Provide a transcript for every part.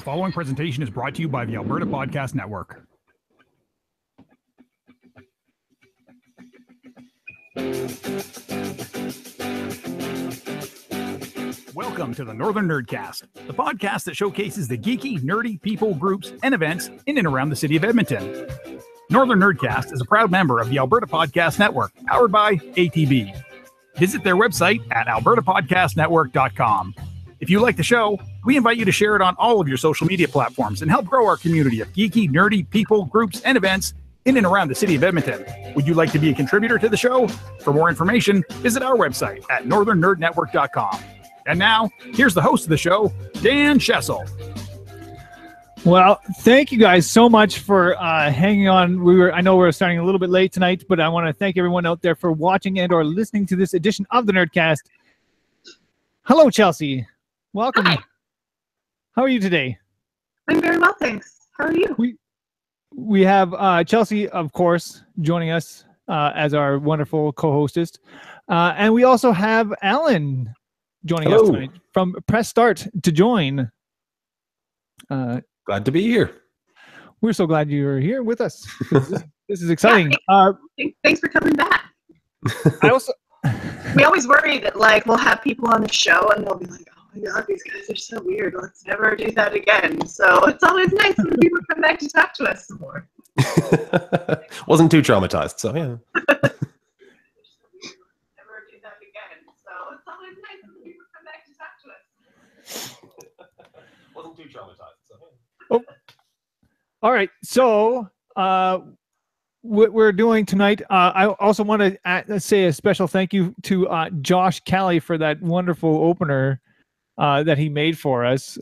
The following presentation is brought to you by the Alberta Podcast Network. Welcome to the Northern Nerdcast, the podcast that showcases the geeky, nerdy people, groups, and events in and around the city of Edmonton. Northern Nerdcast is a proud member of the Alberta Podcast Network, powered by ATB. Visit their website at albertapodcastnetwork.com. If you like the show, we invite you to share it on all of your social media platforms and help grow our community of geeky, nerdy people, groups, and events in and around the city of Edmonton. Would you like to be a contributor to the show? For more information, visit our website at northernnerdnetwork.com. And now, here's the host of the show, Dan Schessel. Well, thank you guys so much for hanging on. I know we're starting a little bit late tonight, but I want to thank everyone out there for watching and or listening to this edition of the Nerdcast. Hello, Chelsea. Welcome. Hi. How are you today? I'm very well, thanks. How are you? We have Chelsea, of course, joining us as our wonderful co-hostess. And we also have Alan joining us tonight from Press Start to join. Glad to be here. We're so glad you're here with us. This is exciting. Thanks for coming back. We always worry that we'll have people on the show and they'll be like, "Oh my god, these guys are so weird. Let's never do that again." So it's always nice when people come back to talk to us some more. Wasn't too traumatized, so yeah. Never do that again. So it's always nice when people come back to talk to us. Wasn't too traumatized, so yeah. Oh. All right. So what we're doing tonight, I also want to say a special thank you to Josh Kelly for that wonderful opener that he made for us.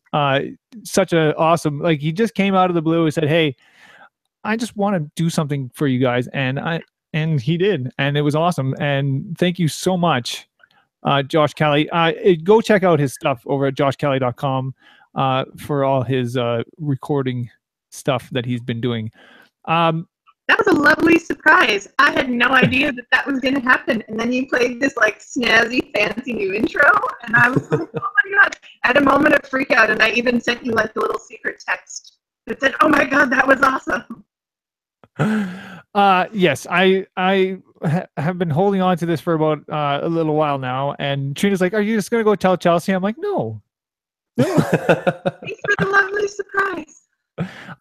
Such a awesome, he just came out of the blue and said, "Hey, I just want to do something for you guys." And he did, and it was awesome. And thank you so much, Josh Kelly. Go check out his stuff over at joshkelly.com for all his recording stuff that he's been doing. That was a lovely surprise. I had no idea that was going to happen. And then you played this snazzy, fancy new intro. And I was like, oh my God. I had a moment of freak out. And I even sent you a little secret text that said, "Oh my God, that was awesome." Yes, I have been holding on to this for about a little while now. And Trina's like, "Are you just going to go tell Chelsea?" I'm like, no. Thanks for the lovely surprise.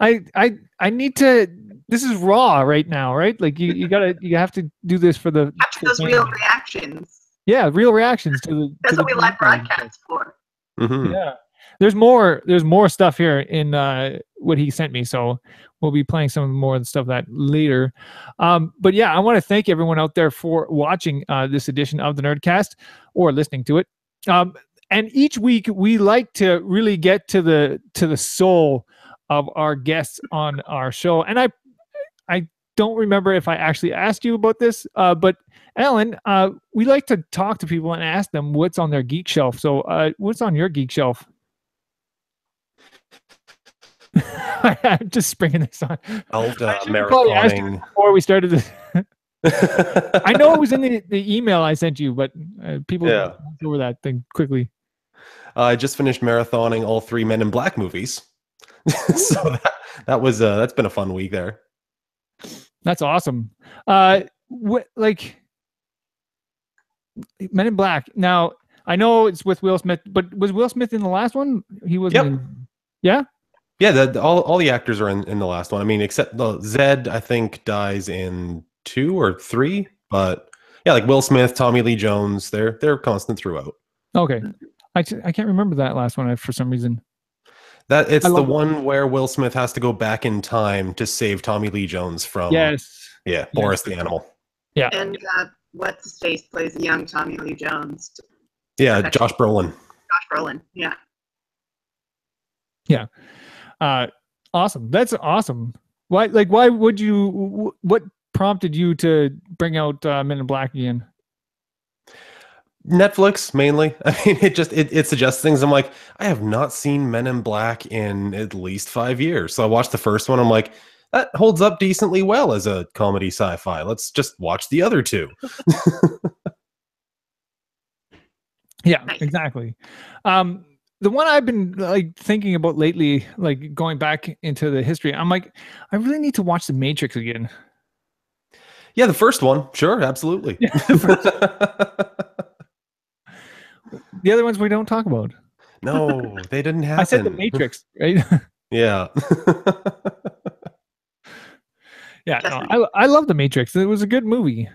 I need to. This is raw right now, right? You have to do this for the capture those real reactions. Yeah, real reactions to the. That's what we live broadcast for. Mm-hmm. Yeah, there's more stuff here in what he sent me, so we'll be playing some more of the stuff that later. But yeah, I want to thank everyone out there for watching this edition of the Nerdcast or listening to it. And each week we like to really get to the soul of our guests on our show. And I don't remember if I actually asked you about this, but Alan, we like to talk to people and ask them what's on their geek shelf. So what's on your geek shelf? I'm just springing this on. Marathoning. Before we started this. I know it was in the email I sent you, but people go over that thing quickly. I just finished marathoning all 3 Men in Black movies. So that's been a fun week there. That's awesome. Men in Black. Now I know it's with Will Smith, but was Will Smith in the last one? He wasn't. Yep. Yeah. Yeah. All the actors are in the last one. I mean, except Zed, I think, dies in 2 or 3. But yeah, Will Smith, Tommy Lee Jones, they're constant throughout. Okay. I can't remember that last one for some reason. That it's the one where Will Smith has to go back in time to save Tommy Lee Jones from Boris the Animal. Yeah. And what's his face plays a young Tommy Lee Jones. Yeah, Josh Brolin. Yeah. Yeah. Awesome. That's awesome. Why would you? What prompted you to bring out Men in Black again? Netflix mainly. I mean, it suggests things. I'm like, I have not seen Men in Black in at least 5 years. So I watched the first one. I'm like, that holds up decently well as a comedy sci-fi. Let's just watch the other 2. Yeah, exactly. The one I've been like thinking about lately, like going back into the history, I'm like, I really need to watch The Matrix again. Yeah, the first one. Sure, absolutely. Yeah, the other ones we don't talk about. No, they didn't happen. I said The Matrix, right? Yeah. Yeah, no, I love The Matrix. It was a good movie.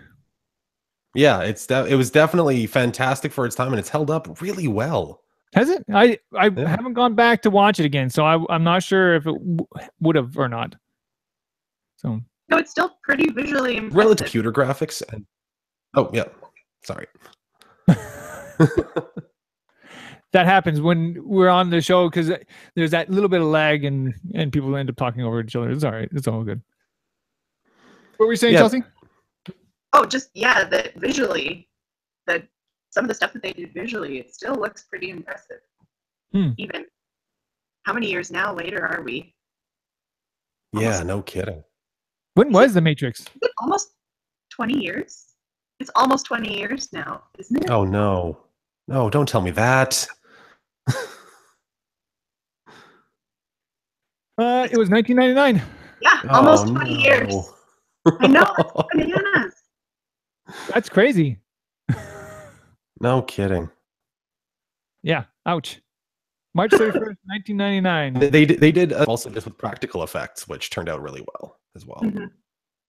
Yeah, it was definitely fantastic for its time, and it's held up really well. Has it? I haven't gone back to watch it again, so I'm not sure if it would have or not. So No, it's still pretty visually impressive. Relative computer graphics. And, oh yeah, sorry. that happens when we're on the show because there's that little bit of lag and people end up talking over each other. It's all right. It's all good. What were you saying, Chelsea? Oh, just that visually, that some of the stuff that they did visually, it still looks pretty impressive. Even how many years now later are we? Yeah, no kidding. When was The Matrix? Is it almost 20 years? It's almost 20 years now, isn't it? Oh no. No, don't tell me that. It was 1999. Yeah, almost 20 years. I know, that's bananas. That's crazy. No kidding. Yeah, ouch. March 31st, 1999. They did also just with practical effects, which turned out really well as well. Mm-hmm.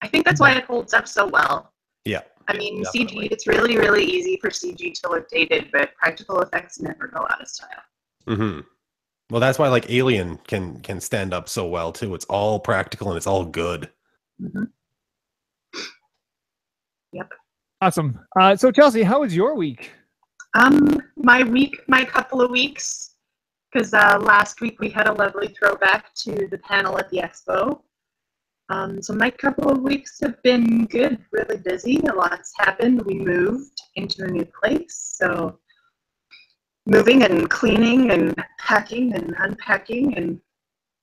I think that's why it holds up so well. Yeah. I mean, definitely. CG, it's really, really easy for CG to look dated, but practical effects never go out of style. Mm-hmm. Well, that's why like Alien can stand up so well too. It's all practical and it's all good. Mm-hmm. Yep. Awesome. So Chelsea, how was your week? My couple of weeks, because last week we had a lovely throwback to the panel at the expo. So my couple of weeks have been good, really busy. A lot's happened. We moved into a new place, so moving and cleaning and packing and unpacking and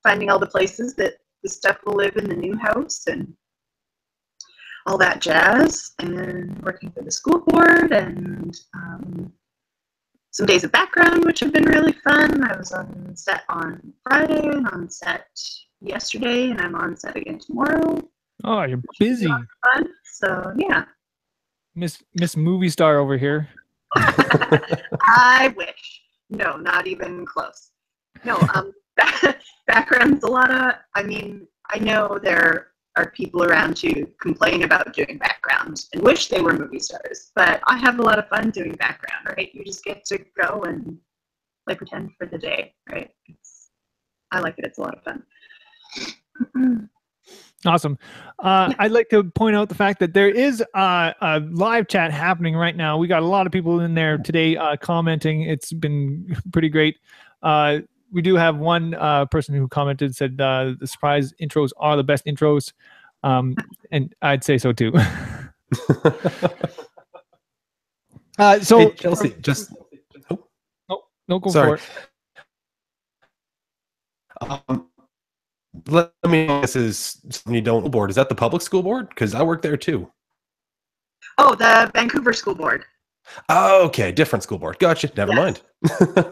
finding all the places that the stuff will live in the new house and all that jazz, and working for the school board and some days of background, which have been really fun. I was on set on Friday and on set yesterday, and I'm on set again tomorrow. Oh, you're busy. Fun. So yeah. Miss Movie Star over here. I wish. No, not even close. No, background's a lot of, I mean, I know there are people around who complain about doing background and wish they were movie stars, but I have a lot of fun doing background, right? You just get to go and like pretend for the day, right? I like it. It's a lot of fun. Awesome. I'd like to point out the fact that there is a live chat happening right now. We got a lot of people in there today commenting. It's been pretty great. We do have one person who commented, said the surprise intros are the best intros. And I'd say so too. So hey, Chelsea, just no, go for it. Let me know, this is something you don't board. Is that the public school board? Because I work there too. Oh, the Vancouver School Board. Oh, okay, different school board. Gotcha. Never mind.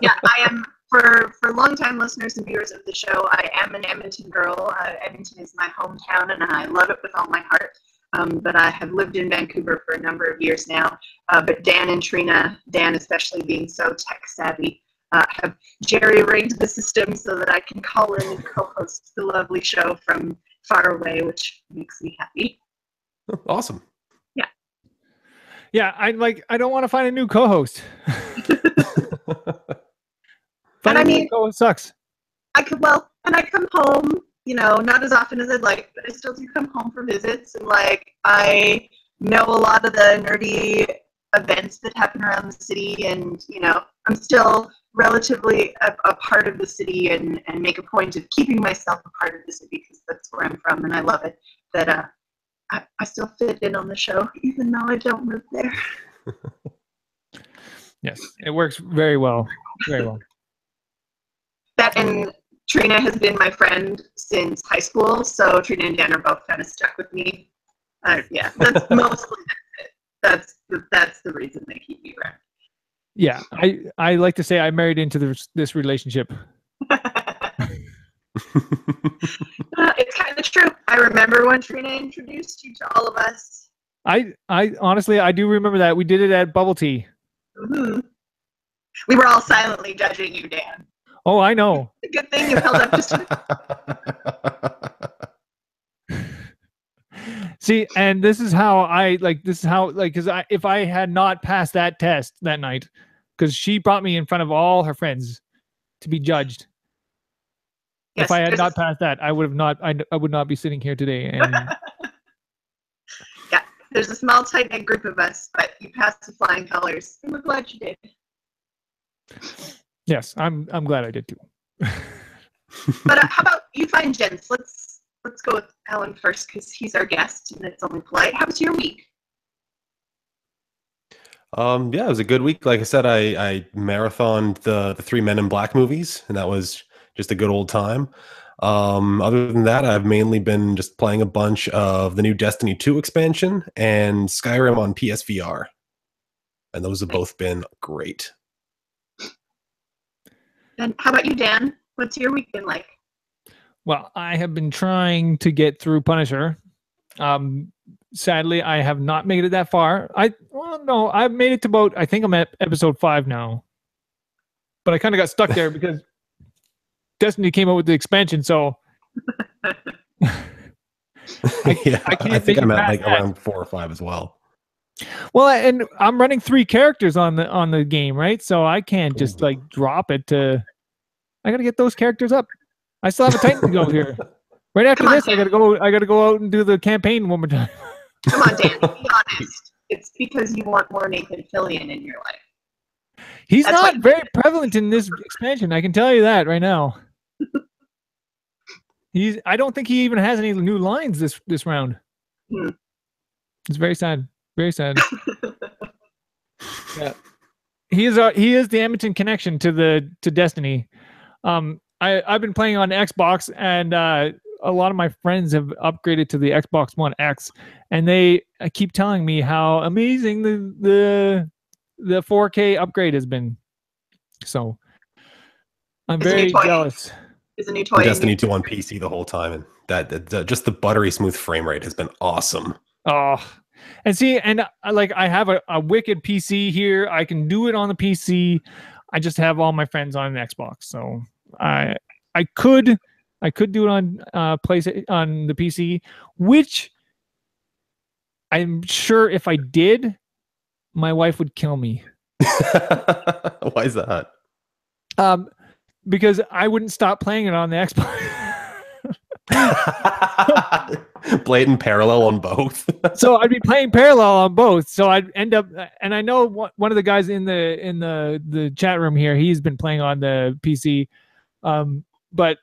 Yeah, I am. For longtime listeners and viewers of the show, I am an Edmonton girl. Edmonton is my hometown, and I love it with all my heart. But I have lived in Vancouver for a number of years now. But Dan and Trina, Dan especially being so tech savvy, have jerry-rigged the system so that I can call in and co-host the lovely show from far away, which makes me happy. Awesome. Yeah, I don't want to find a new co-host. And I mean, co-host sucks. I come home, not as often as I'd like, but I still do come home for visits, and I know a lot of the nerdy events that happen around the city, and I'm still relatively a part of the city, and make a point of keeping myself a part of the city because that's where I'm from, and I love it. That I still fit in on the show, even though I don't live there. Yes, it works very well. Very well. That and Trina has been my friend since high school, so Trina and Dan are both kind of stuck with me. Yeah, that's mostly it. That's the reason they keep me around. Yeah, I like to say I married into this relationship. It's kind of true. I remember when Trina introduced you to all of us. I honestly, I do remember that. We did it at Bubble Tea. Mm-hmm. We were all silently judging you, Dan. Oh, I know. The good thing you held up just. See, and this is how because if I had not passed that test that night, because she brought me in front of all her friends to be judged. Yes, if I had not passed that, I would not be sitting here today. And yeah, there's a small, tight-knit group of us, but you passed the flying colors, and we're glad you did. Yes, I'm glad I did too. But how about you find gents? Let's go with Alan first because he's our guest, and it's only polite. How was your week? Yeah, it was a good week. Like I said, I marathoned the 3 Men in Black movies, and that was just a good old time. Other than that, I've mainly been just playing a bunch of the new Destiny 2 expansion and Skyrim on PSVR. And those have both been great. And how about you, Dan? What's your week been like? Well, I have been trying to get through Punisher. Sadly, I have not made it that far. I've made it to about, I think I'm at episode 5 now. But I kind of got stuck there because Destiny came out with the expansion, so I think I'm at like around 4 or 5 as well. Well, and I'm running 3 characters on the game, right? So I can't just like drop it to. I gotta get those characters up. I still have a Titan to go here. Right after this, I gotta go out and do the campaign one more time. Come on, Dan. Be honest. It's because you want more Nathan Fillion in your life. He's not very prevalent in this expansion. I can tell you that right now. I don't think he even has any new lines this round. It's very sad. Very sad. Yeah. He is the Edmonton connection to Destiny. I've been playing on Xbox, and a lot of my friends have upgraded to the Xbox One X, and they keep telling me how amazing the 4K upgrade has been. So I'm very jealous. Is a new toy. Destiny 2 on PC the whole time, and that just the buttery smooth frame rate has been awesome. Oh, and see, and I have a wicked PC here. I can do it on the PC. I just have all my friends on an Xbox, so I could do it on on the PC, which I'm sure if I did, my wife would kill me. Why is that? Because I wouldn't stop playing it on the Xbox. Blatant parallel on both. So I'd be playing parallel on both. So I'd end up, and I know one of the guys in the chat room here, he's been playing on the PC. But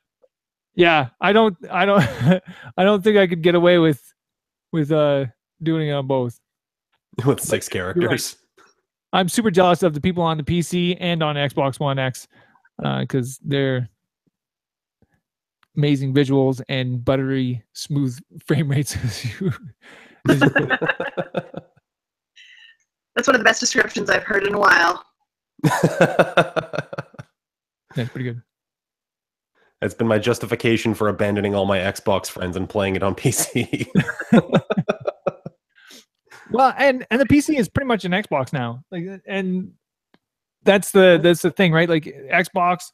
yeah, I don't think I could get away with doing it on both. With 6 characters. Right. I'm super jealous of the people on the PC and on Xbox One X because they're amazing visuals and buttery smooth frame rates. As you put it. That's one of the best descriptions I've heard in a while. That's pretty good. It's been my justification for abandoning all my Xbox friends and playing it on PC. Well, and the PC is pretty much an Xbox now. And that's the thing, right? Like Xbox,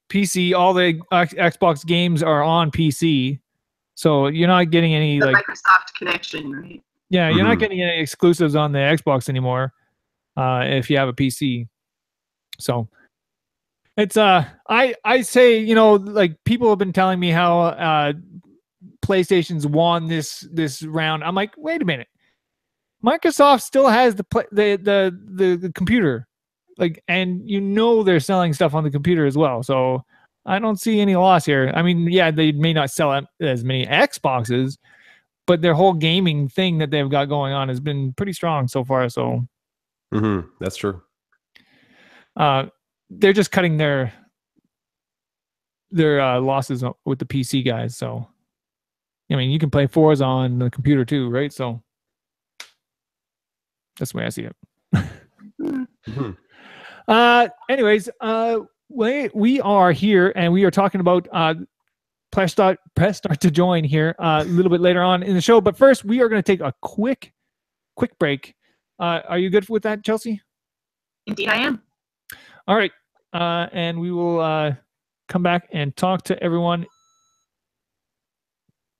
PC, all the Xbox games are on PC. So you're not getting any Microsoft connection, right? Yeah, you're not getting any exclusives on the Xbox anymore if you have a PC. So it's I say, like people have been telling me how PlayStation's won this round. I'm like, wait a minute. Microsoft still has the computer. And they're selling stuff on the computer as well. So I don't see any loss here. I mean, yeah, they may not sell as many Xboxes, but their whole gaming thing that they've got going on has been pretty strong so far. So that's true. They're just cutting their losses with the PC guys. So, I mean, you can play Forza on the computer too, right? So that's the way I see it. Anyways, we are here and we are talking about press start to join here a little bit later on in the show. But first, we are going to take a quick break. Are you good with that, Chelsea? Indeed, I am. All right. And we will come back and talk to everyone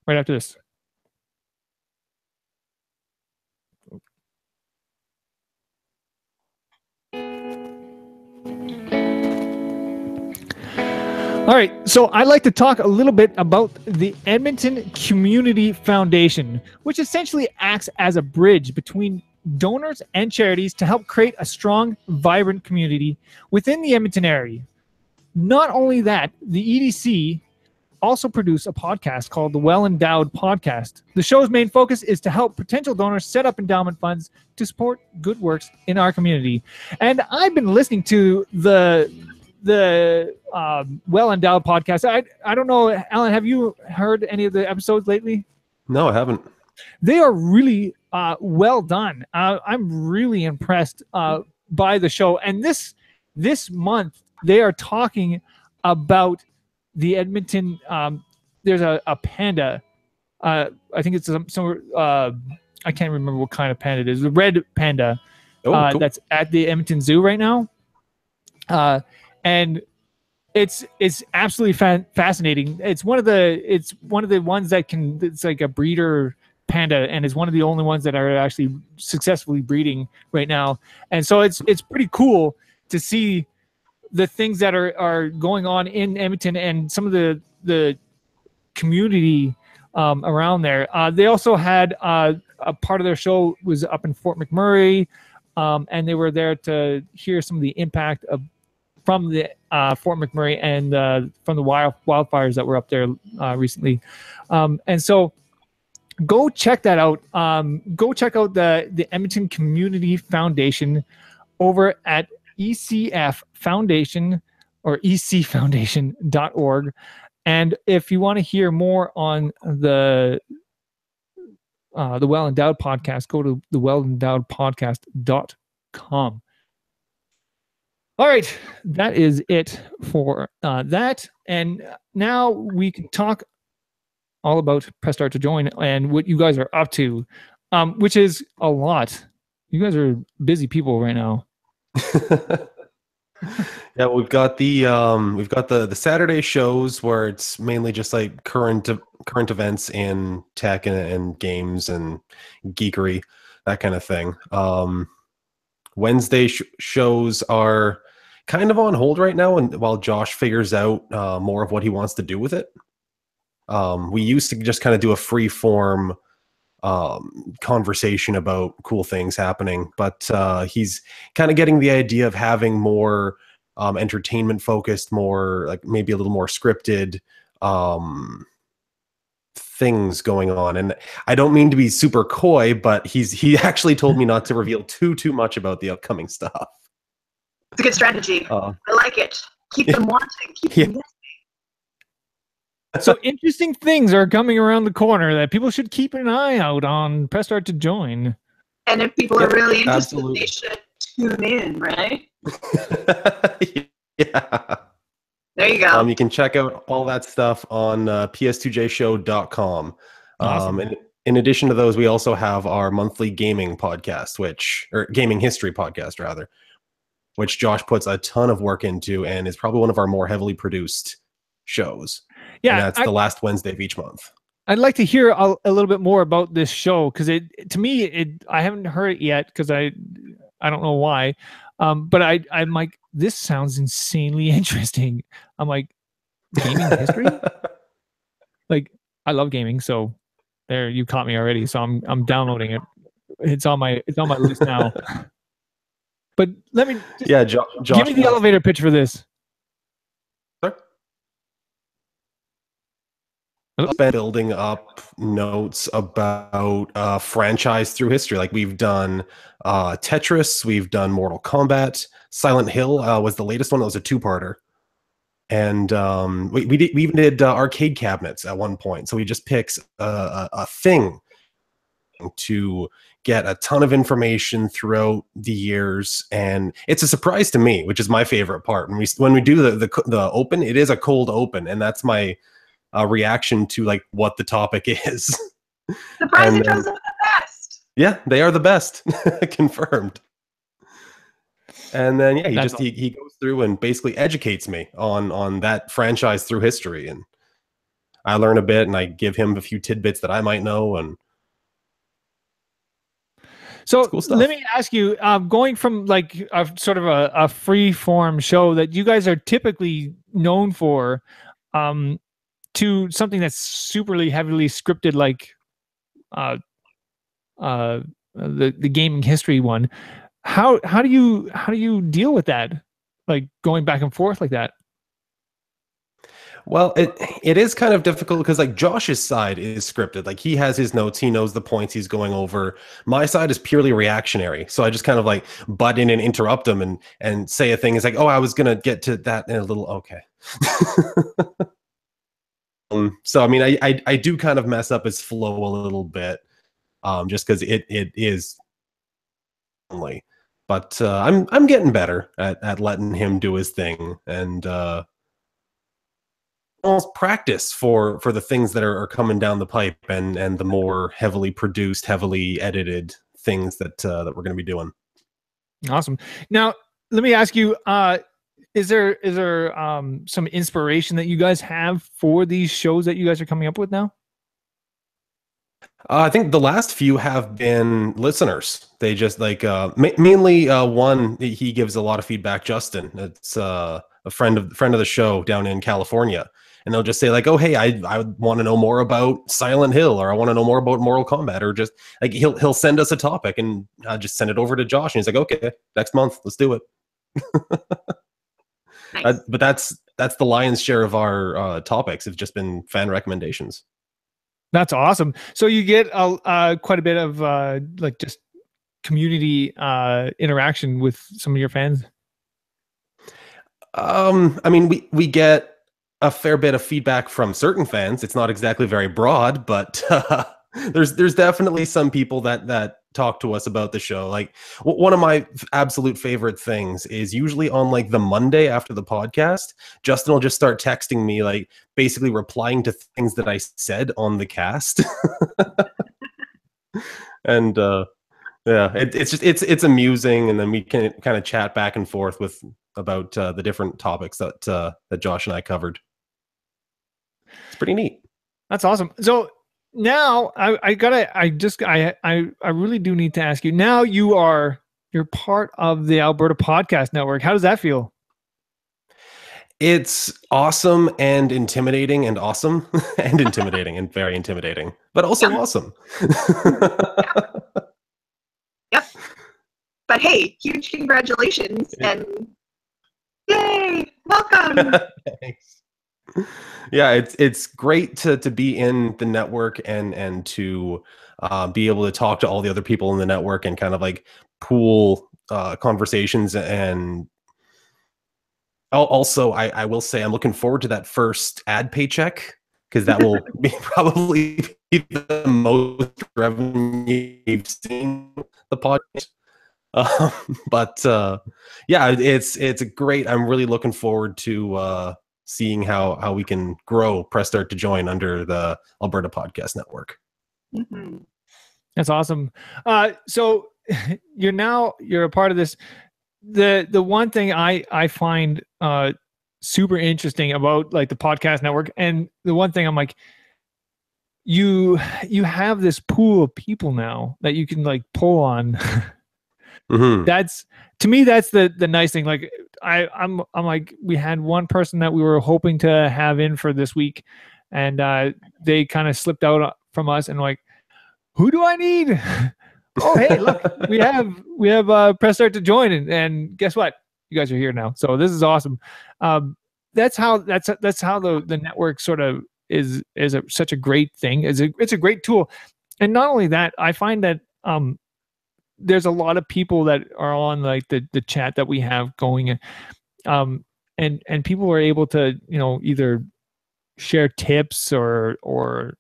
right after this. All right, so I'd like to talk a little bit about the Edmonton Community Foundation, which essentially acts as a bridge between donors and charities to help create a strong, vibrant community within the Edmonton area. Not only that, the EDC also produce a podcast called the Well Endowed Podcast. The show's main focus is to help potential donors set up endowment funds to support good works in our community. And I've been listening to the Well Endowed Podcast. I don't know, Alan, have you heard any of the episodes lately? No, I haven't. They are really well done. I'm really impressed by the show. And this month, they are talking about the Edmonton. There's a panda. I think it's some I can't remember what kind of panda it is. The red panda cool. That's at the Edmonton Zoo right now. And it's absolutely fascinating. It's one of the ones that it's like a breeder panda, and is one of the only ones that are actually successfully breeding right now. And so it's pretty cool to see the things that are going on in Edmonton and some of the community around there. They also had a part of their show was up in Fort McMurray, and they were there to hear some of the impact from the Fort McMurray and from the wildfires that were up there recently. And so go check that out. Go check out the Edmonton Community Foundation over at ECF Foundation or ecfoundation.org. And if you want to hear more on the Well Endowed Podcast, go to the wellendowedpodcast.com. All right, that is it for that. And now we can talk all about Press Start to Join and what you guys are up to, which is a lot. You guys are busy people right now. Yeah, we've got the Saturday shows where it's mainly just like current events in tech and games and geekery, that kind of thing. Wednesday shows are kind of on hold right now, and while Josh figures out more of what he wants to do with it. We used to just kind of do a free form conversation about cool things happening, but he's kind of getting the idea of having more entertainment focused, more like maybe a little more scripted things going on. And I don't mean to be super coy, but he actually told me not to reveal too much about the upcoming stuff. It's a good strategy. I like it. Keep them wanting. Keep them guessing. So interesting things are coming around the corner that people should keep an eye out on. Press Start to Join. And if people are really interested, they should tune in, right? Yeah. There you go. You can check out all that stuff on ps2jshow.com. Awesome. And in addition to those, we also have our monthly gaming podcast, or gaming history podcast, rather, which Josh puts a ton of work into and is probably one of our more heavily produced shows. Yeah, and that's the last Wednesday of each month. I'd like to hear a little bit more about this show, because to me, I haven't heard it yet, because I don't know why. But I'm like, this sounds insanely interesting. I'm like, gaming history? Like, I love gaming, so there, you caught me already. So I'm downloading it. It's on my list now. But let me Josh, give me the elevator pitch for this. Building up notes about franchise through history. Like, we've done Tetris, we've done Mortal Kombat, Silent Hill was the latest one. That was a 2-parter, and we even did arcade cabinets at one point. So we just picks a thing to get a ton of information throughout the years, and it's a surprise to me, which is my favorite part. When we do the open, it is a cold open, and that's my reaction to like what the topic is. Surprise intros are the best. Yeah, they are the best. Confirmed. And then he goes through and basically educates me on that franchise through history, and I learn a bit, and I give him a few tidbits that I might know. And so cool stuff. Let me ask you, going from like a sort of a free form show that you guys are typically known for, to something that's superly heavily scripted, like the gaming history one. How do you deal with that, like going back and forth like that? Well, it is kind of difficult because like Josh's side is scripted. Like he has his notes, he knows the points he's going over. My side is purely reactionary. So I just kind of like butt in and interrupt him and say a thing. It's like, oh, I was going to get to that in a little, okay. So, I mean, I do kind of mess up his flow a little bit, just because it is only, but I'm getting better at letting him do his thing, and almost practice for the things that are coming down the pipe, and the more heavily produced, heavily edited things that we're going to be doing. Awesome. Now, let me ask you, is there some inspiration that you guys have for these shows that you guys are coming up with now? I think the last few have been listeners. They just like mainly one. He gives a lot of feedback. Justin, it's a friend of the show down in California, and they'll just say like, "Oh, hey, I want to know more about Silent Hill, or I want to know more about Mortal Kombat," or just like he'll send us a topic, and I just send it over to Josh, and he's like, "Okay, next month, let's do it." Nice. But that's the lion's share of our topics. Have just been fan recommendations. That's awesome. So you get quite a bit of like just community interaction with some of your fans. I mean, we get a fair bit of feedback from certain fans. It's not exactly very broad, but there's definitely some people that talk to us about the show. Like one of my absolute favorite things is usually on like the Monday after the podcast, Justin will just start texting me, like basically replying to things that I said on the cast. And yeah, it's amusing, and then we can kind of chat back and forth about the different topics that Josh and I covered. It's pretty neat. That's awesome. So now I really do need to ask you. Now you're part of the Alberta Podcast Network. How does that feel? It's awesome and intimidating, and awesome and intimidating and very intimidating, but also awesome. Yep. But hey, huge congratulations and yay! Welcome. Thanks. Yeah, it's great to be in the network and to be able to talk to all the other people in the network and kind of like pool conversations. And also, I will say I'm looking forward to that first ad paycheck, because that will probably be the most revenue you've seen the podcast. But yeah, it's great. I'm really looking forward to seeing how we can grow Press Start to Join under the Alberta Podcast Network. Mm-hmm. That's awesome. So you're a part of this. The one thing I find super interesting about like the podcast network, and the one thing I'm like, you have this pool of people now that you can like pull on. Mm-hmm. That's, to me, that's the nice thing. Like I'm like, we had one person that we were hoping to have in for this week, and they kind of slipped out from us, and like, who do I need? Oh, hey, look, we have Press Start to Join, and guess what? You guys are here now. So this is awesome. That's how the network sort of is such a great thing. It's a great tool. And not only that, I find that there's a lot of people that are on like the chat that we have going, and people are able to, either share tips or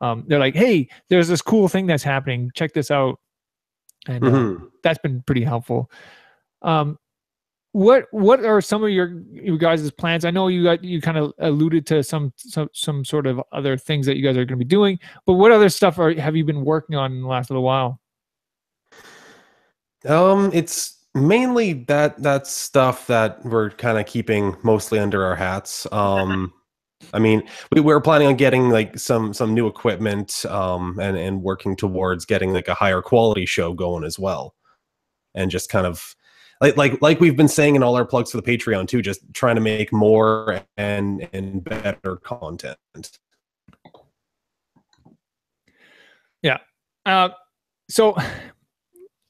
they're like, hey, there's this cool thing that's happening, check this out. And that's been pretty helpful. What are some of your guys' plans? I know you kind of alluded to some sort of other things that you guys are going to be doing, but what other stuff have you been working on in the last little while? It's mainly that stuff that we're kind of keeping mostly under our hats. I mean, we were planning on getting like some new equipment, and working towards getting like a higher quality show going as well, and just kind of like we've been saying in all our plugs for the Patreon too, just trying to make more and better content. Yeah. So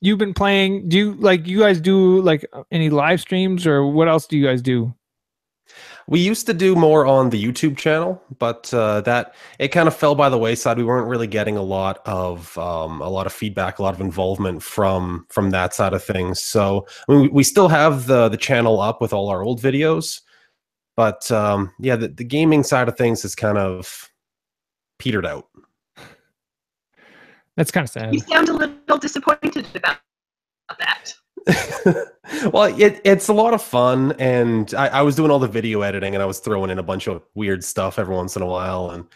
you've been playing. Do you guys do like any live streams, or what else do you guys do? We used to do more on the YouTube channel, but that it kind of fell by the wayside. We weren't really getting a lot of feedback, a lot of involvement from that side of things. So I mean, we still have the channel up with all our old videos, but yeah, the gaming side of things has kind of petered out. That's kind of sad. You sound a little disappointed about that. Well, it's a lot of fun, and I was doing all the video editing, and I was throwing in a bunch of weird stuff every once in a while, and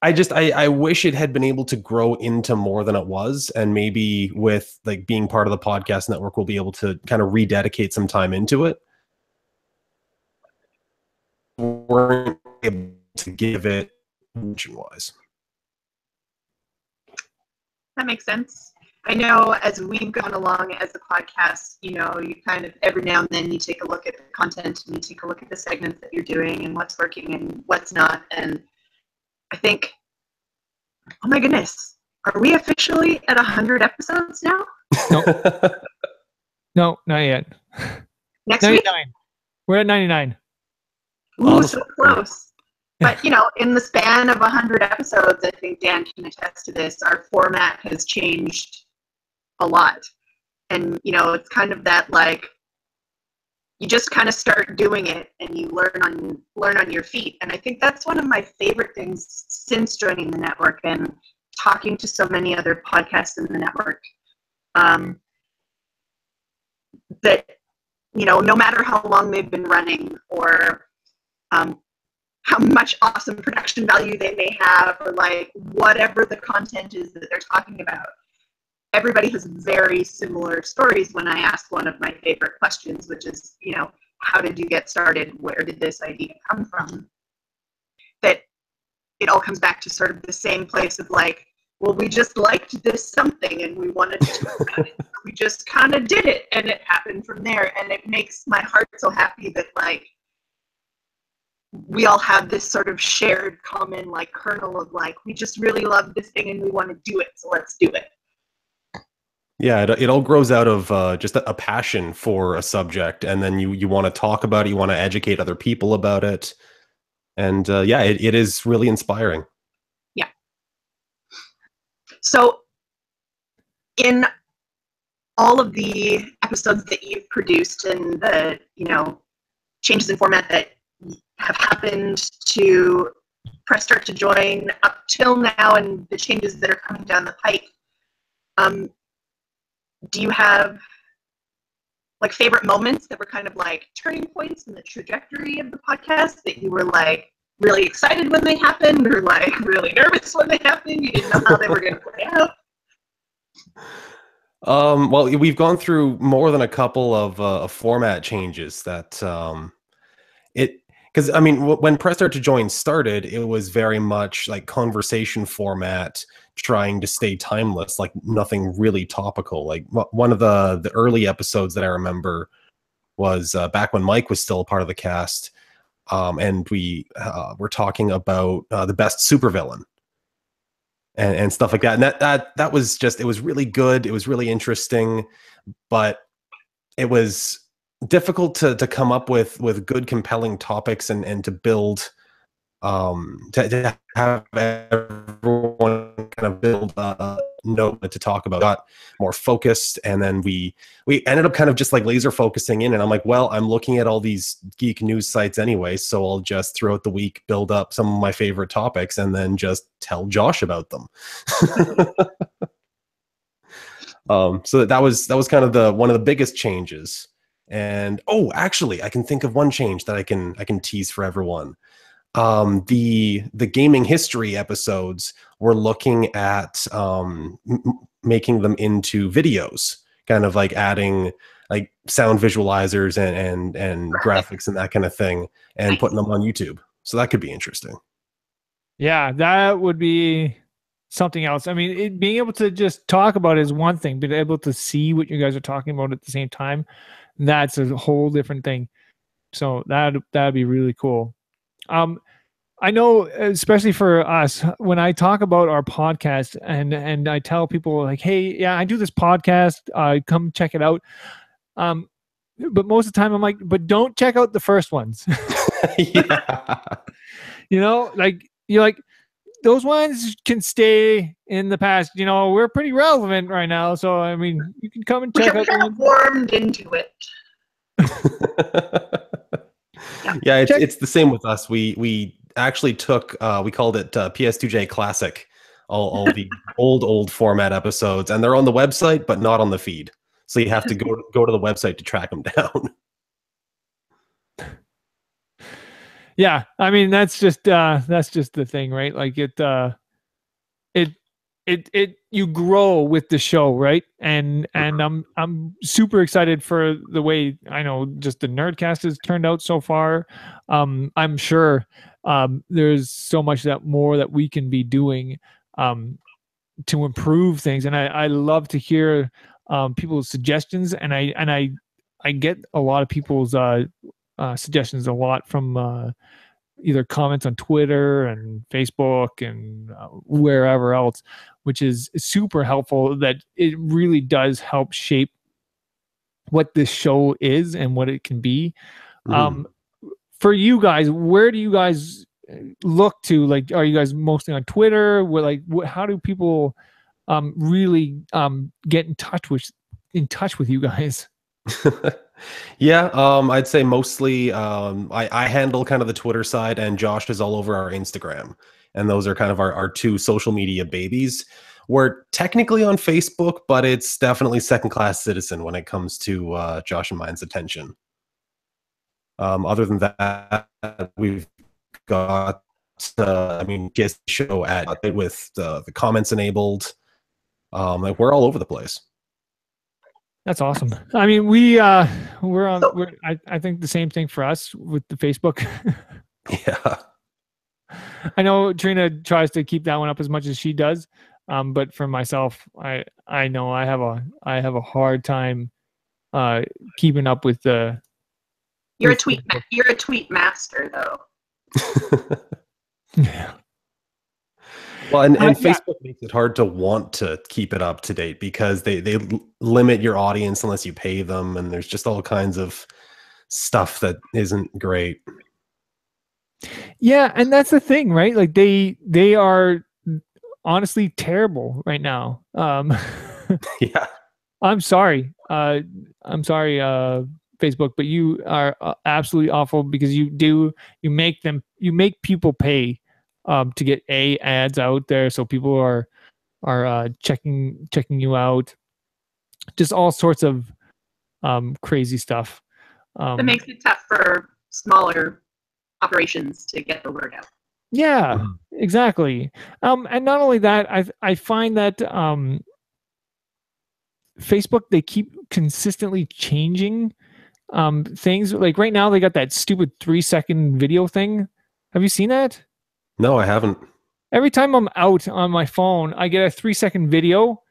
I wish it had been able to grow into more than it was, and maybe with like being part of the podcast network, we'll be able to kind of rededicate some time into it. Weren't able to give it wise. That makes sense. I know as we've gone along as a podcast, you kind of every now and then you take a look at the content and you take a look at the segments that you're doing and what's working and what's not. And I think, oh my goodness, are we officially at 100 episodes now? No, not yet. Next 99. week? We're at 99. Ooh, so close. But, in the span of 100 episodes, I think Dan can attest to this, our format has changed a lot. And, it's kind of that, like, you just kind of start doing it and you learn on your feet. And I think that's one of my favorite things since joining the network and talking to so many other podcasts in the network. That, no matter how long they've been running or how much awesome production value they may have, or like whatever the content is that they're talking about, everybody has very similar stories when I ask one of my favorite questions, which is, how did you get started? Where did this idea come from? That it all comes back to sort of the same place of like, well, we just liked this something and we wanted to do it. We just kind of did it and it happened from there. And it makes my heart so happy that like, we all have this sort of shared common like kernel of like, we just really love this thing and we want to do it, so let's do it. Yeah, it all grows out of just a passion for a subject, and then you want to talk about it, you want to educate other people about it, and yeah, it is really inspiring. Yeah. So in all of the episodes that you've produced and the changes in format that have happened to press start to join up till now and the changes that are coming down the pike, do you have like favorite moments that were kind of like turning points in the trajectory of the podcast that you were like really excited when they happened or like really nervous when they happened? You didn't know how they were going to play out? Well, we've gone through more than a couple of format changes that because I mean, when Press Start to Join started, it was very much like conversation format, trying to stay timeless, like nothing really topical. Like one of the early episodes that I remember was back when Mike was still a part of the cast, and we were talking about the best supervillain and stuff like that. And that was just, it was really good. It was really interesting, but it was difficult to come up with good, compelling topics and to build, to have everyone kind of build note to talk about, got more focused, and then we ended up kind of just like laser focusing in. And I'm like, well, I'm looking at all these geek news sites anyway, so I'll just throughout the week build up some of my favorite topics and then just tell Josh about them. So that was kind of one of the biggest changes. And actually, I can think of one change that I can tease for everyone. The gaming history episodes, we're looking at making them into videos, kind of like adding like sound visualizers and graphics and that kind of thing, and putting them on YouTube. So that could be interesting. Yeah, that would be something else. I mean, being able to just talk about it is one thing, but able to see what you guys are talking about at the same time, that's a whole different thing. So that'd be really cool. I know, especially for us, when I talk about our podcast and I tell people like, hey, yeah, I do this podcast, come check it out. But most of the time I'm like, but don't check out the first ones. Yeah. You know, like you're like, those ones can stay in the past. You know, we're pretty relevant right now. So, I mean, you can come and check out the ones. Warmed into it. Yeah, it's the same with us. We actually took we called it PS2J Classic, all the old format episodes, and they're on the website but not on the feed. So you have to go to the website to track them down. Yeah, I mean that's just the thing, right? Like it you grow with the show, right? And I'm super excited for the way I know just the Nerdcast has turned out so far. I'm sure there's so much more that we can be doing to improve things, and I love to hear people's suggestions, and I get a lot of people's suggestions a lot from either comments on Twitter and Facebook and wherever else, which is super helpful. That it really does help shape what this show is and what it can be. For you guys, where do you guys look to? Like, are you guys mostly on Twitter? How do people really get in touch with you guys? Yeah, I'd say mostly I handle kind of the Twitter side, and Josh is all over our Instagram. And those are kind of our two social media babies. We're technically on Facebook, but it's definitely second-class citizen when it comes to Josh and mine's attention. Other than that, we've got, just show at with the comments enabled. Like we're all over the place. That's awesome. I mean, we're I think the same thing for us with the Facebook. Yeah. I know Trina tries to keep that one up as much as she does. But for myself, I know I have a hard time keeping up with the. You're a tweet master though. Yeah. Well, and Facebook makes it hard to want to keep it up to date because they limit your audience unless you pay them, and there's just all kinds of stuff that isn't great. Yeah, and that's the thing, right? Like they are honestly terrible right now. Yeah. I'm sorry, Facebook, but you are absolutely awful because you make people pay to get ads out there, so people are checking you out, just all sorts of crazy stuff. That makes it tough for smaller operations to get the word out. Yeah, exactly. And not only that, I find that Facebook, they keep consistently changing things. Like right now, they got that stupid 3-second video thing. Have you seen that? No, I haven't. Every time I'm out on my phone, I get a 3-second video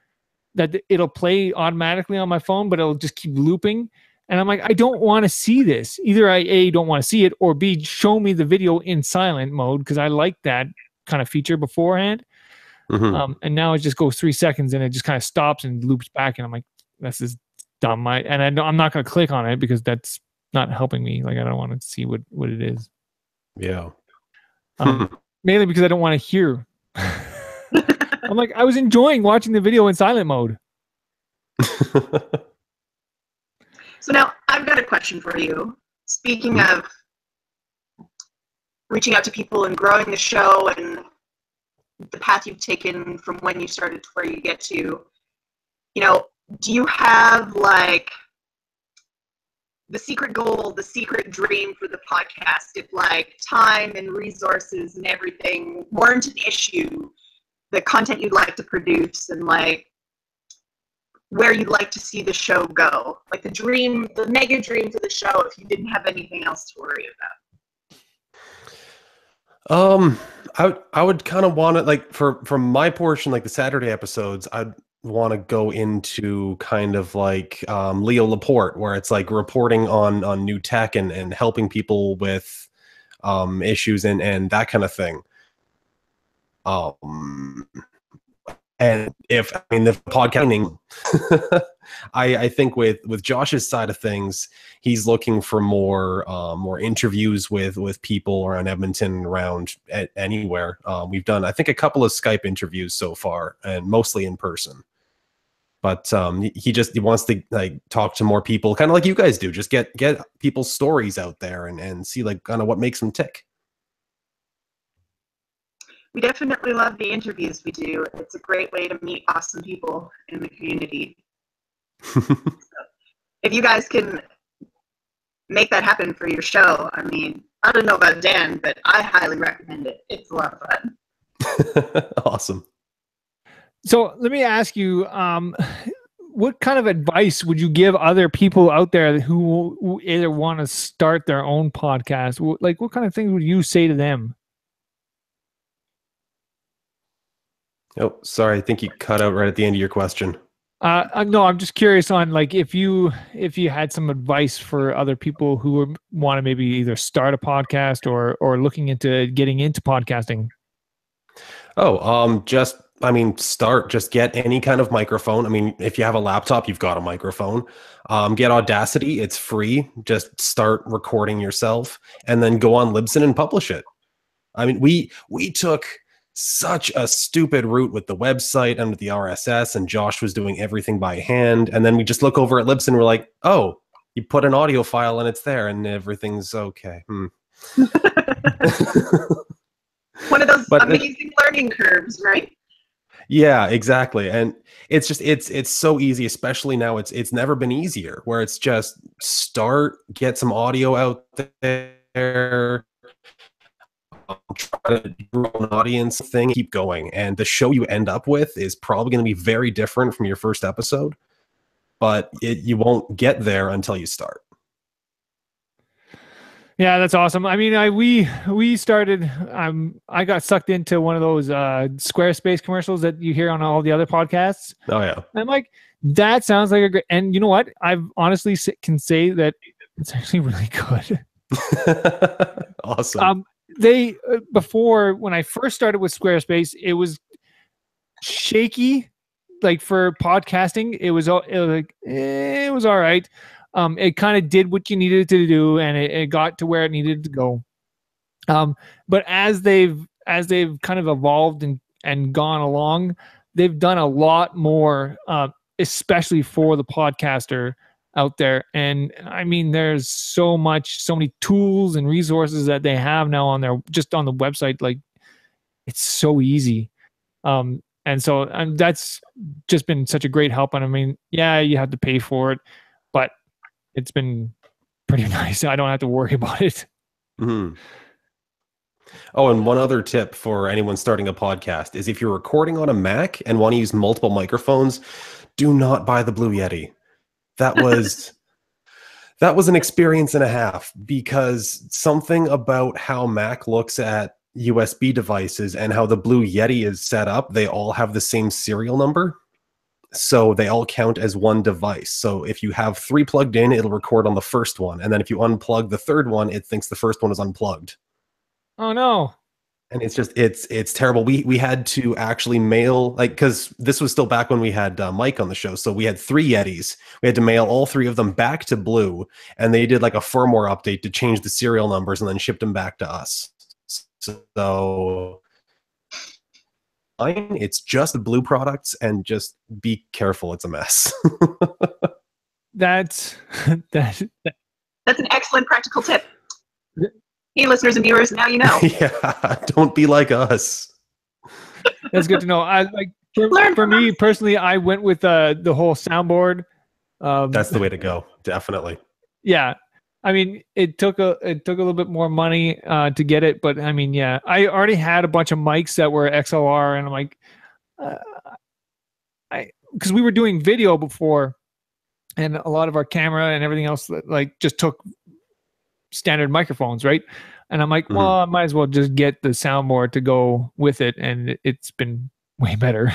that it'll play automatically on my phone, but it'll just keep looping. And I'm like, I don't want to see this. Either I A, don't want to see it, or B, show me the video in silent mode, because I like that kind of feature beforehand. Mm-hmm. And now it just goes 3 seconds and it just kind of stops and loops back. And I'm like, this is dumb. I'm not going to click on it because that's not helping me. Like, I don't want to see what it is. Yeah. Mainly because I don't want to hear I'm like, I was enjoying watching the video in silent mode. So now I've got a question for you. Speaking of reaching out to people and growing the show and the path you've taken from when you started to where you get to, do you have like the secret goal, the secret dream for the podcast? If like time and resources and everything weren't an issue, the content you'd like to produce and like where you'd like to see the show go, like the dream, the mega dream for the show, if you didn't have anything else to worry about. I would kind of want to, like, from my portion, like the Saturday episodes, I'd want to go into kind of like Leo Laporte, where it's like reporting on new tech and helping people with issues and that kind of thing. And the podcasting, I think with Josh's side of things, he's looking for more interviews with people around Edmonton, around anywhere. We've done, I think, a couple of Skype interviews so far, and mostly in person. But he wants to like talk to more people, kind of like you guys do. Just get people's stories out there and see like kind of what makes them tick. We definitely love the interviews we do. It's a great way to meet awesome people in the community. So, if you guys can make that happen for your show, I mean, I don't know about Dan, but I highly recommend it. It's a lot of fun. Awesome. So let me ask you, what kind of advice would you give other people out there who either want to start their own podcast? Like, what kind of things would you say to them? Oh, sorry. I think you cut out right at the end of your question. No, I'm just curious on like if you had some advice for other people who want to maybe either start a podcast or looking into getting into podcasting. Oh, just get any kind of microphone. I mean, if you have a laptop, you've got a microphone. Get Audacity. It's free. Just start recording yourself and then go on Libsyn and publish it. I mean, we took such a stupid route with the website and with the RSS, and Josh was doing everything by hand. And then we just look over at Libsyn and we're like, oh, you put an audio file and it's there and everything's okay. One of those amazing learning curves, right? Yeah, exactly. And it's just, it's so easy, especially now. It's never been easier, where it's just start, get some audio out there, try to do your own audience thing, keep going. And the show you end up with is probably going to be very different from your first episode, but you won't get there until you start. Yeah, that's awesome. I mean, we started. I got sucked into one of those Squarespace commercials that you hear on all the other podcasts. Oh yeah, I'm like, that sounds like a great. And you know what? I've honestly can say that it's actually really good. Awesome. They before when I first started with Squarespace, it was shaky. Like for podcasting, it was all right. It kind of did what you needed to do, and it got to where it needed to go. But as they've kind of evolved and gone along, they've done a lot more, especially for the podcaster out there. And I mean, there's so many tools and resources that they have now on the website. Like, it's so easy. And that's just been such a great help. And I mean, yeah, you have to pay for it, but it's been pretty nice. I don't have to worry about it. Mm-hmm. Oh, and one other tip for anyone starting a podcast is if you're recording on a Mac and want to use multiple microphones, do not buy the Blue Yeti. That was an experience and a half, because something about how Mac looks at USB devices and how the Blue Yeti is set up, they all have the same serial number. So they all count as one device. So if you have 3 plugged in, it'll record on the first one. And then if you unplug the third one, it thinks the first one is unplugged. Oh no. And it's just, it's terrible. We had to actually mail, like, because this was still back when we had Mike on the show. So we had 3 Yetis. We had to mail all 3 of them back to Blue. And they did like a firmware update to change the serial numbers and then shipped them back to us. So It's just Blue products, and just be careful. It's a mess. That's an excellent practical tip. Hey, listeners and viewers, now you know. Yeah, don't be like us. That's good to know. For me personally, I went with the whole soundboard. That's the way to go. Definitely. Yeah. I mean, it took a little bit more money to get it, but I mean, yeah, I already had a bunch of mics that were XLR, and I'm like, because we were doing video before, and a lot of our camera and everything else like just took standard microphones, right? And I'm like, well, I might as well just get the soundboard to go with it, and it's been way better.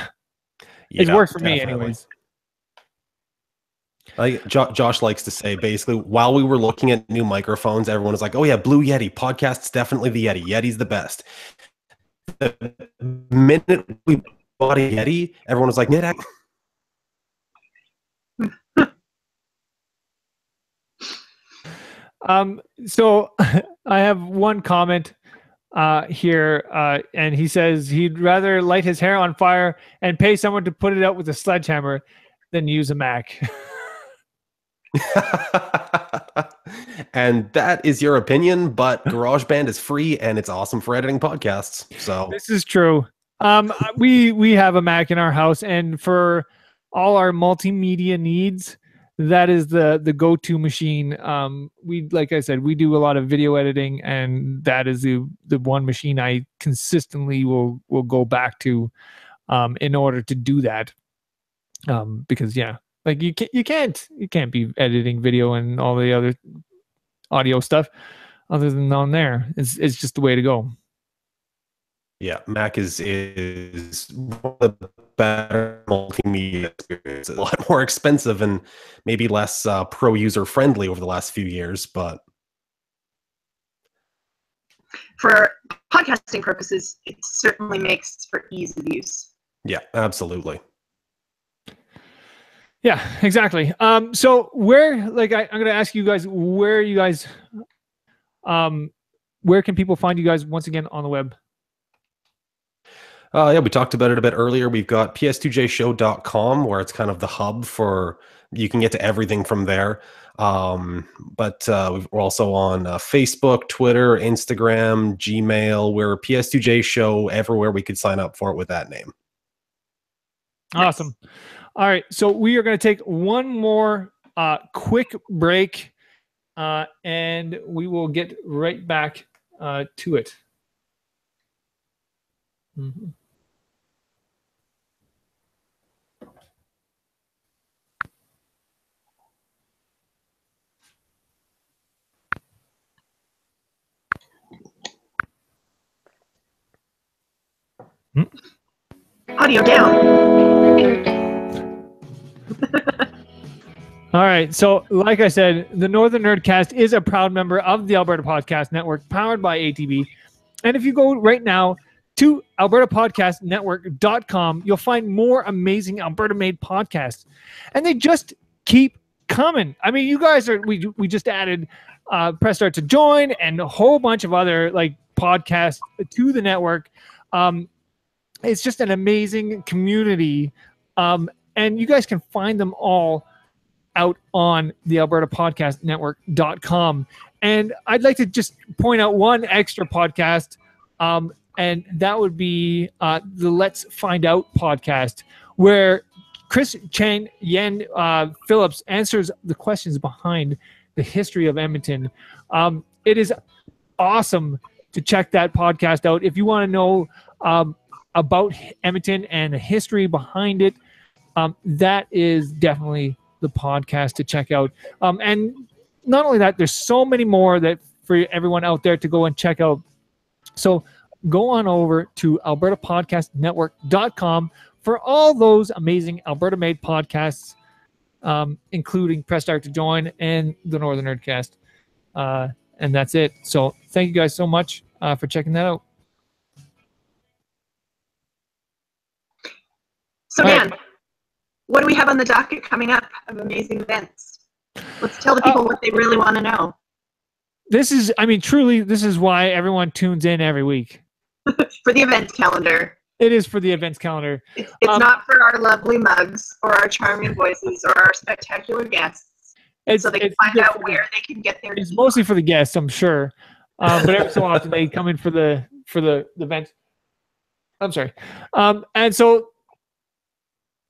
Yeah, it's worked for definitely. me anyways. Josh likes to say, basically, while we were looking at new microphones, everyone was like, oh yeah, Blue Yeti, podcast's definitely the Yeti. Yeti's the best. The minute we bought a Yeti, everyone was like, So I have one comment here, and he says he'd rather light his hair on fire and pay someone to put it out with a sledgehammer than use a Mac. And that is your opinion, but GarageBand is free and it's awesome for editing podcasts. So this is true. We have a Mac in our house, and for all our multimedia needs, that is the go-to machine. Like I said, we do a lot of video editing, and that is the one machine I consistently will go back to in order to do that. Because yeah, like you can't be editing video and all the other audio stuff other than on there. It's just the way to go. Yeah, Mac is one of the better multimedia experiences. A lot more expensive and maybe less pro user friendly over the last few years, but for podcasting purposes, it certainly makes for ease of use. Yeah, absolutely. Yeah, exactly. So where, like, I'm going to ask you guys, where can people find you guys once again on the web? Yeah, we talked about it a bit earlier. We've got ps2jshow.com, where it's kind of the hub for, you can get to everything from there. But we're also on Facebook, Twitter, Instagram, Gmail. We're PS2J Show everywhere we could sign up for it with that name. Awesome. All right, so we are going to take one more quick break, and we will get right back to it. Mm-hmm. Audio down. All right. So, like I said, the Northern Nerdcast is a proud member of the Alberta Podcast Network, powered by ATB. And if you go right now to albertapodcastnetwork.com, you'll find more amazing Alberta-made podcasts. And they just keep coming. I mean, you guys are, we just added Press Start to Join and a whole bunch of other like podcasts to the network. It's just an amazing community. And you guys can find them all out on the albertapodcastnetwork.com. And I'd like to just point out one extra podcast, and that would be the Let's Find Out podcast, where Chris Chang Yen Phillips answers the questions behind the history of Edmonton. It is awesome to check that podcast out. If you want to know about Edmonton and the history behind it, that is definitely the podcast to check out. And not only that, there's so many more that for everyone out there to go and check out. So go on over to albertapodcastnetwork.com for all those amazing Alberta-made podcasts, including Press Start to Join and the Northern Nerdcast. And that's it. So thank you guys so much for checking that out. So, Dan, what do we have on the docket coming up of amazing events? Let's tell the people what they really want to know. This is, I mean, truly, this is why everyone tunes in every week. For the event calendar. It is for the events calendar. It's not for our lovely mugs or our charming voices or our spectacular guests. So they can find out where they can get their. It's mostly for the guests, I'm sure. But every so often they come in for the event. I'm sorry. And so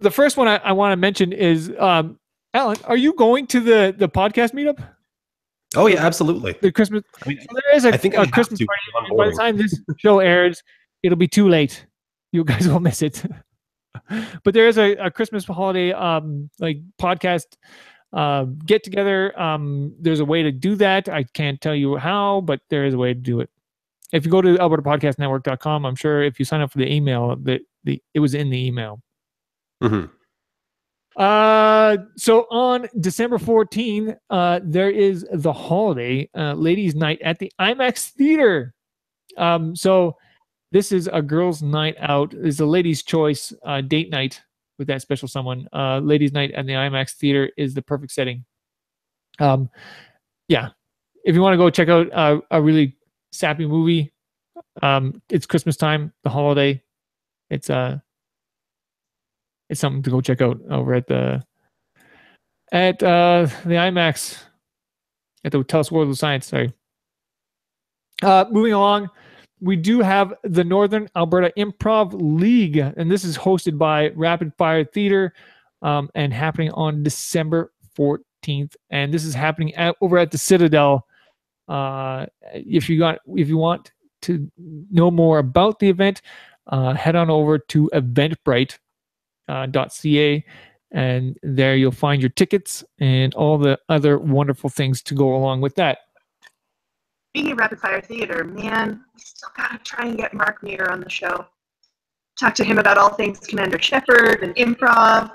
the first one I want to mention is Alan. Are you going to the podcast meetup? Oh yeah, absolutely. The Christmas. So there is a Christmas party. By the time this show airs, it'll be too late. You guys will miss it. But there is a Christmas holiday like podcast get together. There's a way to do that. I can't tell you how, but there is a way to do it. If you go to albertapodcastnetwork.com, I'm sure if you sign up for the email, it was in the email. Mm-hmm. So on December 14, there is the holiday ladies' night at the IMAX Theater. So this is a girls' night out. It's a ladies' choice date night with that special someone. Ladies' night at the IMAX Theater is the perfect setting. Yeah, if you want to go check out a really sappy movie, it's Christmas time, the holiday. It's something to go check out over at the IMAX at the Tell Us World of Science. Sorry. Moving along, we do have the Northern Alberta Improv League, and this is hosted by Rapid Fire Theatre and happening on December 14th. And this is happening over at the Citadel. If you want to know more about the event, head on over to eventbrite.ca, and there you'll find your tickets and all the other wonderful things to go along with that. Speaking of Rapid Fire Theater, man, we still gotta try and get Mark Meter on the show. Talk to him about all things Commander Shepard and improv.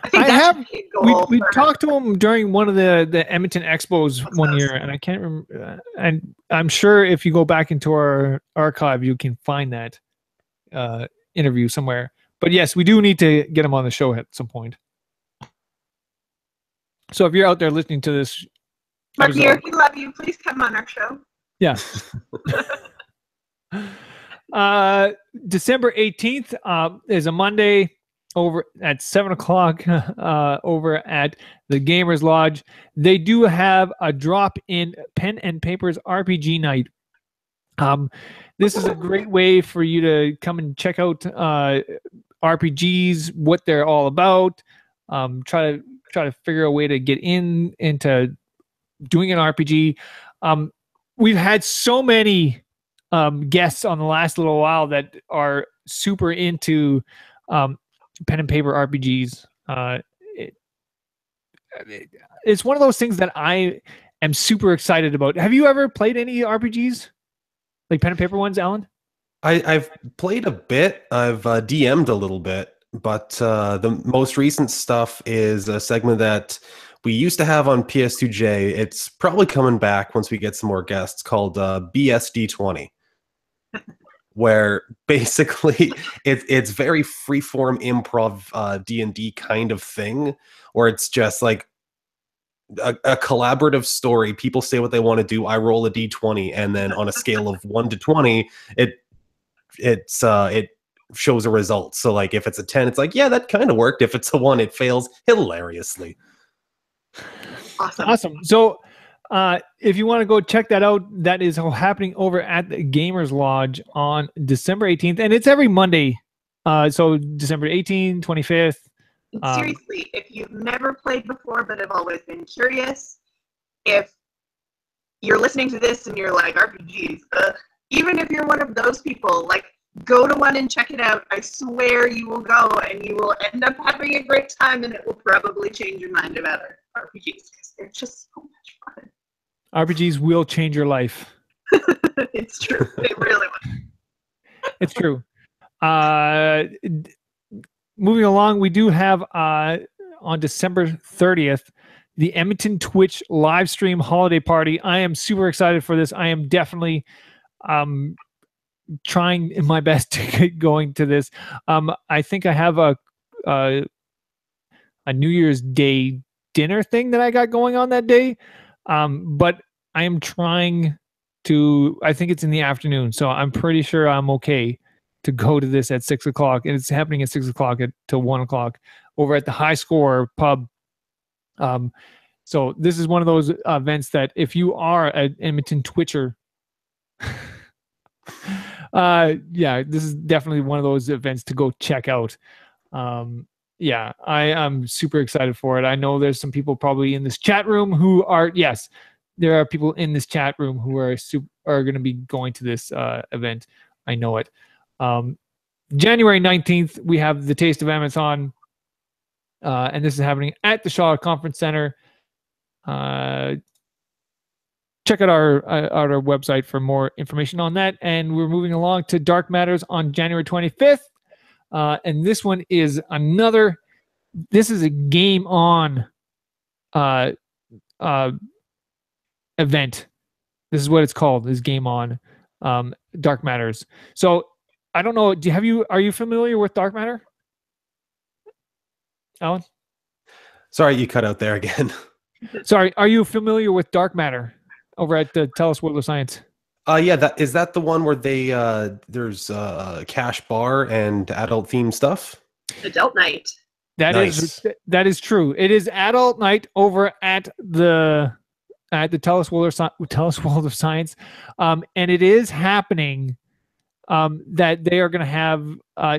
I think that's a big goal. We talked to him during one of the Edmonton Expos one year, and I can't remember. And I'm sure if you go back into our archive, you can find that interview somewhere. But yes, we do need to get him on the show at some point. So if you're out there listening to this, Mark Meter, we love you. Please come on our show. Yeah. December 18th is a Monday over at 7:00 over at the Gamers Lodge. They do have a drop in pen and papers RPG night. This is a great way for you to come and check out RPGs, what they're all about. Try to figure a way to get into doing an RPG. We've had so many guests on the last little while that are super into pen and paper RPGs. It's one of those things that I am super excited about. Have you ever played any RPGs? Like pen and paper ones, Alan? I've played a bit. I've DM'd a little bit, but the most recent stuff is a segment that we used to have on PS2J. It's probably coming back once we get some more guests, called BSD20, where basically it's very freeform improv D&D kind of thing, where it's just like a collaborative story. People say what they want to do. I roll a D20, and then on a scale of 1 to 20, it shows a result. So like if it's a 10, it's like, yeah, that kind of worked. If it's a 1, it fails hilariously. Awesome. So if you want to go check that out, that is happening over at the Gamers Lodge on December 18th, and it's every Monday. So December 18th, 25th. Seriously, if you've never played before but have always been curious, if you're listening to this and you're like, RPGs, even if you're one of those people, like, go to one and check it out. I swear you will go and you will end up having a great time, and it will probably change your mind about RPGs because they're just so much fun. RPGs will change your life. It's true. They really will. It's true. Moving along, we do have on December 30th, the Edmonton Twitch live stream holiday party. I am super excited for this. I am definitely trying my best to get going to this. I think I have a New Year's Day dinner thing that I got going on that day. But I am trying to, I think it's in the afternoon, so I'm pretty sure I'm okay to go to this at 6 o'clock, and it's happening at 6 o'clock till 1 o'clock over at the High Score Pub. So this is one of those events that if you are an Edmonton Twitcher, this is definitely one of those events to go check out. I am super excited for it. I know there's some people probably in this chat room who are, yes, there are people in this chat room who are going to be going to this event. I know it. January 19th, we have the Taste of Edmonton, and this is happening at the Shaw Conference Center. Check out our website for more information on that. And we're moving along to Dark Matters on January 25th. And this one is this is a Game On event. This is what it's called, is Game On, Dark Matters. So I don't know, are you familiar with Dark Matter? Alan? Sorry, you cut out there again. Sorry, are you familiar with Dark Matter over at the Tell Us World of Science? Yeah, is that the one where they there's a cash bar and adult themed stuff? Adult night. That is true. It is adult night over at the Tell Us World of Science, and it is happening. That they are going to have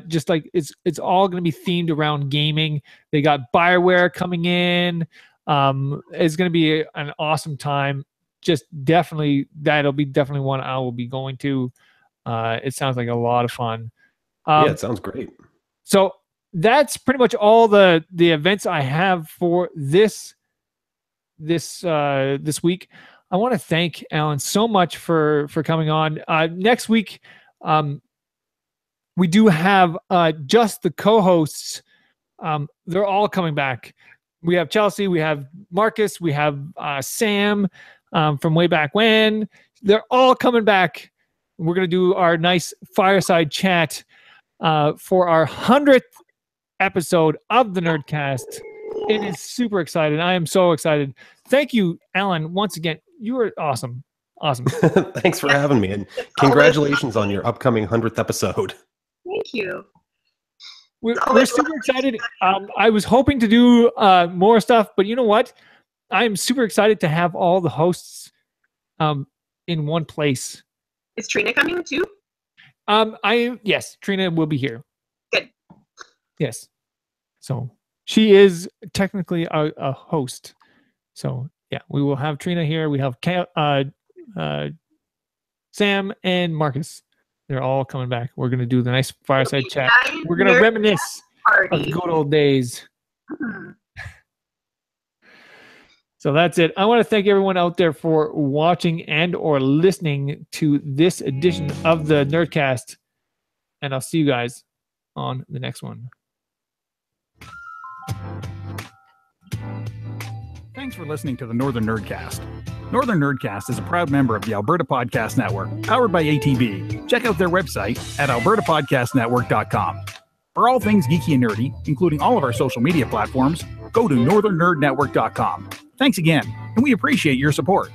just like it's all going to be themed around gaming. They got BioWare coming in. It's going to be an awesome time. Just that'll be definitely one I will be going to. It sounds like a lot of fun. It sounds great. So that's pretty much all the events I have for this week. I want to thank Alan so much for coming on. Next week, we do have just the co-hosts. They're all coming back. We have Chelsea, we have Marcus, we have Sam from way back when. They're all coming back. We're going to do our nice fireside chat for our 100th episode of the Nerdcast. It is super exciting. I am so excited. Thank you, Alan, once again. You were awesome. Awesome. Thanks for having me, and congratulations on your upcoming 100th episode. Thank you. We're super excited. I was hoping to do more stuff, but you know what? I'm super excited to have all the hosts in one place. Is Trina coming too? Yes, Trina will be here. Good. Yes. So she is technically a host. So yeah, we will have Trina here. We have Sam and Marcus. They're all coming back. We're going to do the nice fireside chat. We're going to reminisce of the good old days. Mm-hmm. So that's it. I want to thank everyone out there for watching and or listening to this edition of the Nerdcast. And I'll see you guys on the next one. Thanks for listening to the Northern Nerdcast. Northern Nerdcast is a proud member of the Alberta Podcast Network, powered by ATB. Check out their website at albertapodcastnetwork.com. For all things geeky and nerdy, including all of our social media platforms, go to northernnerdnetwork.com. Thanks again, and we appreciate your support.